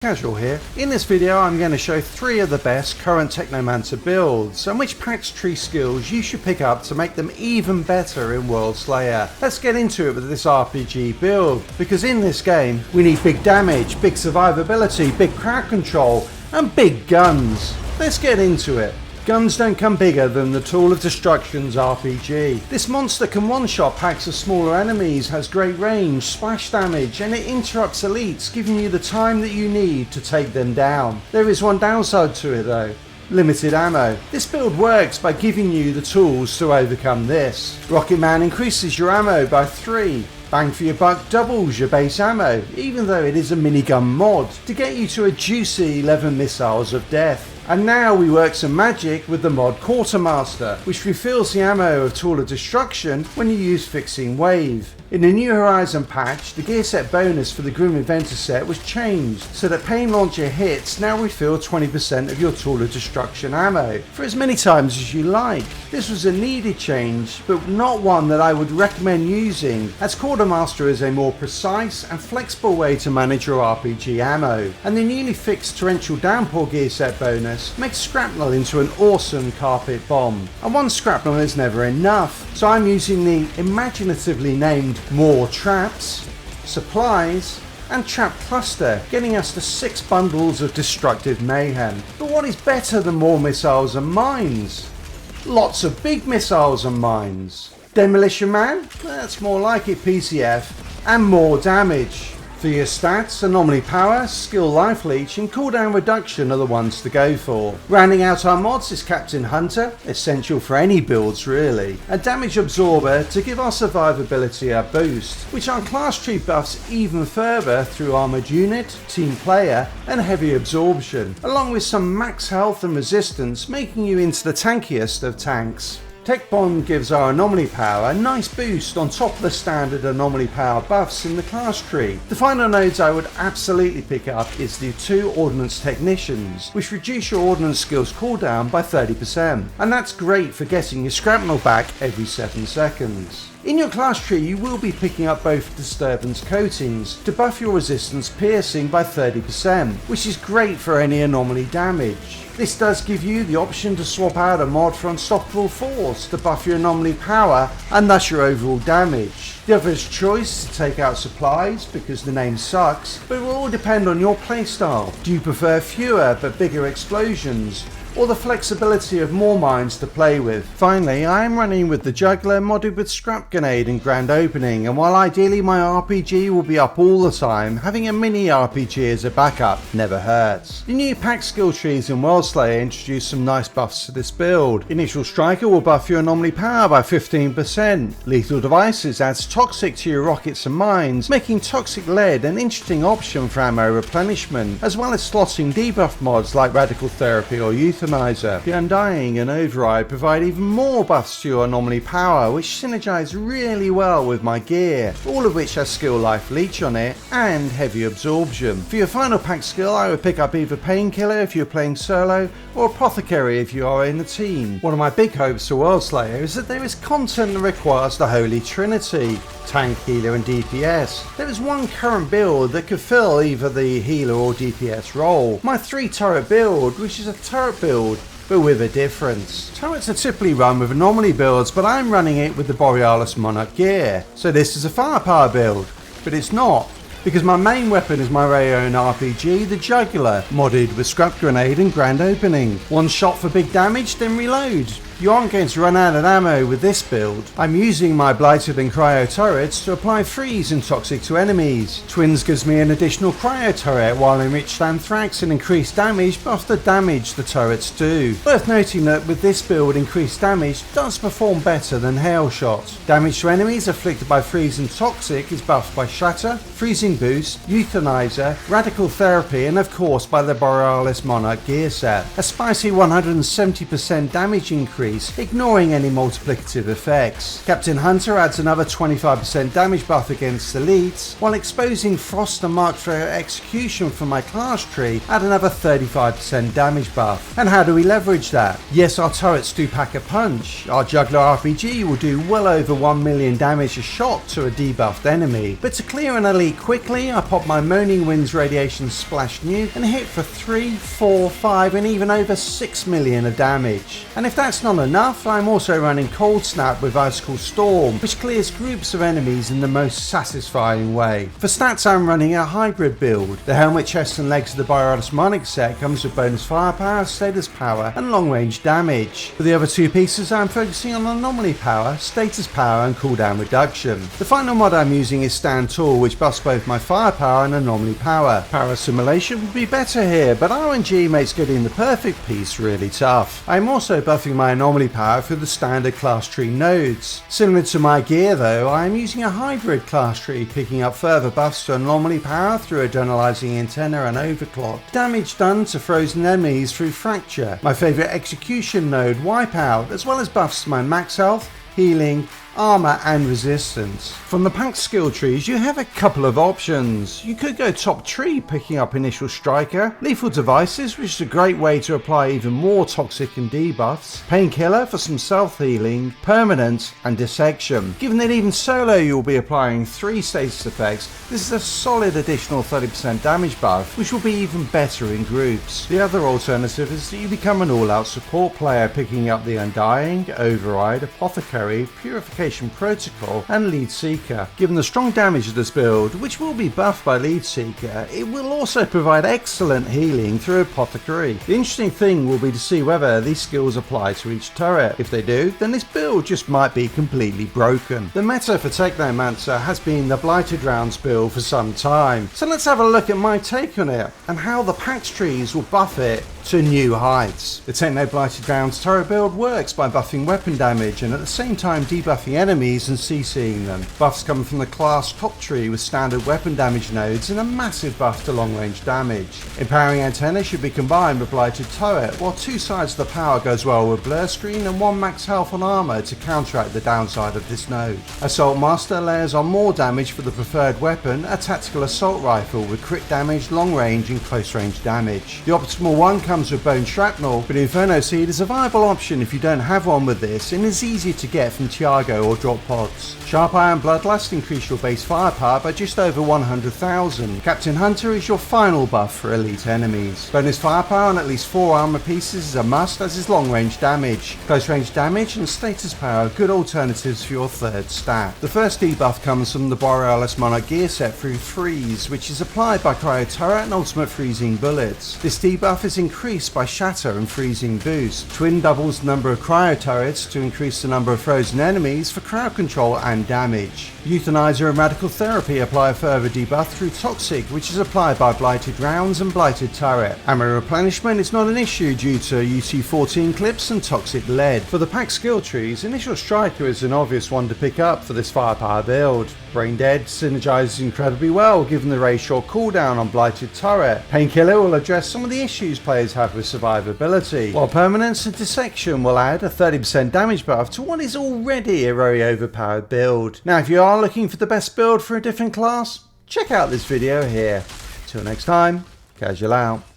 Casual here. In this video I'm going to show 3 of the best current Technomancer builds and which PAX Tree skills you should pick up to make them even better in WorldSlayer. Let's get into it with this RPG build, because in this game we need big damage, big survivability, big crowd control and big guns. Let's get into it. Guns don't come bigger than the Tool of Destruction's RPG. This monster can one-shot packs of smaller enemies, has great range, splash damage, and it interrupts elites, giving you the time that you need to take them down. There is one downside to it though. Limited ammo. This build works by giving you the tools to overcome this. Rocket Man increases your ammo by 3. Bang for your buck doubles your base ammo, even though it is a minigun mod, to get you to a juicy 11 missiles of death. And now we work some magic with the mod Quartermaster, which refills the ammo of Tool of Destruction when you use Fixing Wave. In the New Horizon patch, the gear set bonus for the Grim Inventor set was changed, so that Pain Launcher hits now refill 20% of your Tool of Destruction ammo, for as many times as you like. This was a needed change, but not one that I would recommend using, as Quartermaster is a more precise and flexible way to manage your RPG ammo, and the newly fixed Torrential Downpour gear set bonus makes Scrapnel into an awesome carpet bomb. And one Scrapnel is never enough, so I'm using the imaginatively named More Traps, Supplies and Trap Cluster, getting us to 6 bundles of destructive mayhem. But what is better than more missiles and mines? Lots of big missiles and mines. Demolition Man? That's more like it, PCF. And more damage. For your stats, Anomaly Power, Skill Life Leech and Cooldown Reduction are the ones to go for. Rounding out our mods is Captain Hunter, essential for any builds really. A Damage Absorber to give our survivability a boost, which our class tree buffs even further through Armoured Unit, Team Player and Heavy Absorption, along with some max health and resistance, making you into the tankiest of tanks. Tech Bomb gives our Anomaly Power a nice boost on top of the standard Anomaly Power buffs in the class tree. The final nodes I would absolutely pick up is the 2 Ordnance Technicians, which reduce your Ordnance skills cooldown by 30%, and that's great for getting your Scrapnel back every 7 seconds. In your class tree you will be picking up both Disturbance Coatings to buff your resistance piercing by 30%, which is great for any anomaly damage. This does give you the option to swap out a mod for Unstoppable Force to buff your anomaly power and thus your overall damage. The other's choice to take out Supplies because the name sucks, but it will all depend on your playstyle. Do you prefer fewer but bigger explosions, or the flexibility of more mines to play with? Finally, I am running with the Juggler modded with Scrap Grenade and Grand Opening, and while ideally my RPG will be up all the time, having a mini RPG as a backup never hurts. The new PAX Skill Trees in WorldSlayer introduce some nice buffs to this build. Initial Striker will buff your Anomaly Power by 15%. Lethal Devices adds Toxic to your rockets and mines, making Toxic Lead an interesting option for ammo replenishment, as well as slotting debuff mods like Radical Therapy or Euthanizer. The Undying and Override provide even more buffs to your Anomaly Power, which synergize really well with my gear, all of which has Skill Life Leech on it and Heavy Absorption. For your final pack skill I would pick up either Painkiller if you're playing solo, or Apothecary if you are in a team. One of my big hopes for WorldSlayer is that there is content that requires the Holy Trinity: Tank, Healer and DPS. There is one current build that could fill either the Healer or DPS role. My 3 turret build, which is a turret build but with a difference. Turrets are typically run with anomaly builds, but I'm running it with the Borealis Monarch gear. So this is a firepower build, but it's not, because my main weapon is my very own RPG, the Juggler, modded with Scrap Grenade and Grand Opening. One shot for big damage, then reload. You aren't going to run out of ammo with this build. I'm using my Blighted and Cryo turrets to apply freeze and toxic to enemies. Twins gives me an additional cryo turret, while Enriched Anthrax and increased damage buff the damage the turrets do. Worth noting that with this build, increased damage does perform better than Hail Shot. Damage to enemies afflicted by freeze and toxic is buffed by Shatter, Freezing Boost, Euthanizer, Radical Therapy and of course by the Borealis Monarch gear set. A spicy 170% damage increase increase, ignoring any multiplicative effects. Captain Hunter adds another 25% damage buff against elites, while exposing Frost and Mark for execution from my class tree add another 35% damage buff. And how do we leverage that? Yes, our turrets do pack a punch. Our Juggler RPG will do well over 1 million damage a shot to a debuffed enemy, but to clear an elite quickly, I pop my Moaning Winds Radiation Splash Nuke and hit for 3, 4, 5 and even over 6 million of damage. And if that's not enough, I'm also running Cold Snap with Icicle Storm, which clears groups of enemies in the most satisfying way. For stats, I'm running a hybrid build. The helmet, chest and legs of the Borealis Monarch set comes with bonus firepower, status power and long range damage. For the other two pieces, I'm focusing on anomaly power, status power and cooldown reduction. The final mod I'm using is Stand Tall, which buffs both my firepower and anomaly power. Power assimilation would be better here, but RNG makes getting the perfect piece really tough. I'm also buffing my anomaly power through the standard class tree nodes. Similar to my gear though, I am using a hybrid class tree, picking up further buffs to anomaly power through adrenalizing antenna and overclock, damage done to frozen enemies through fracture, my favourite execution node Wipeout, as well as buffs to my max health, healing, armor and resistance. From the PAX skill trees you have a couple of options. You could go top tree, picking up initial striker, lethal devices, which is a great way to apply even more toxic and debuffs, painkiller for some self healing, permanence and dissection. Given that even solo you will be applying 3 status effects, this is a solid additional 30% damage buff, which will be even better in groups. The other alternative is that you become an all-out support player, picking up the Undying, Override, Apothecary, Purification Protocol and Lead Seeker. Given the strong damage of this build, which will be buffed by Lead Seeker, it will also provide excellent healing through Apothecary. The interesting thing will be to see whether these skills apply to each turret. If they do, then this build just might be completely broken. The meta for Technomancer has been the Blighted Rounds build for some time, so let's have a look at my take on it and how the PAX trees will buff it to new heights. The Techno Blighted Rounds turret build works by buffing weapon damage and at the same time debuffing enemies and CCing them. Buffs come from the class top tree with standard weapon damage nodes and a massive buff to long range damage. Empowering antenna should be combined with Blighted Turret, while 2 sides of the power goes well with Blur Screen and 1 max health on armor to counteract the downside of this node. Assault Master layers on more damage for the preferred weapon, a tactical assault rifle with crit damage, long range and close range damage. The optimal one comes with Bone Shrapnel, but Inferno Seed is a viable option if you don't have one with this and is easy to get from Tiago or drop pods. Sharp Iron Bloodlust increase your base firepower by just over 100,000. Captain Hunter is your final buff for elite enemies. Bonus firepower on at least 4 armor pieces is a must, as is long range damage. Close range damage and status power are good alternatives for your third stat. The first debuff comes from the Borealis Monarch gear set through Freeze, which is applied by Cryo Turret and Ultimate Freezing Bullets. This debuff is increased by Shatter and Freezing Boost. Twin doubles the number of Cryo Turrets to increase the number of frozen enemies for crowd control and damage. Euthanizer and Radical Therapy apply a further debuff through Toxic, which is applied by Blighted Rounds and Blighted Turret. Ammo replenishment is not an issue due to UT-14 clips and Toxic Lead. For the PAX skill trees, Initial Striker is an obvious one to pick up for this firepower build. Brain Dead synergizes incredibly well given the very short cooldown on Blighted Turret. Painkiller will address some of the issues players have with survivability, while Permanence and Dissection will add a 30% damage buff to what is already a very overpowered build. Now if you are looking for the best build for a different class, check out this video here. Till next time, casual out.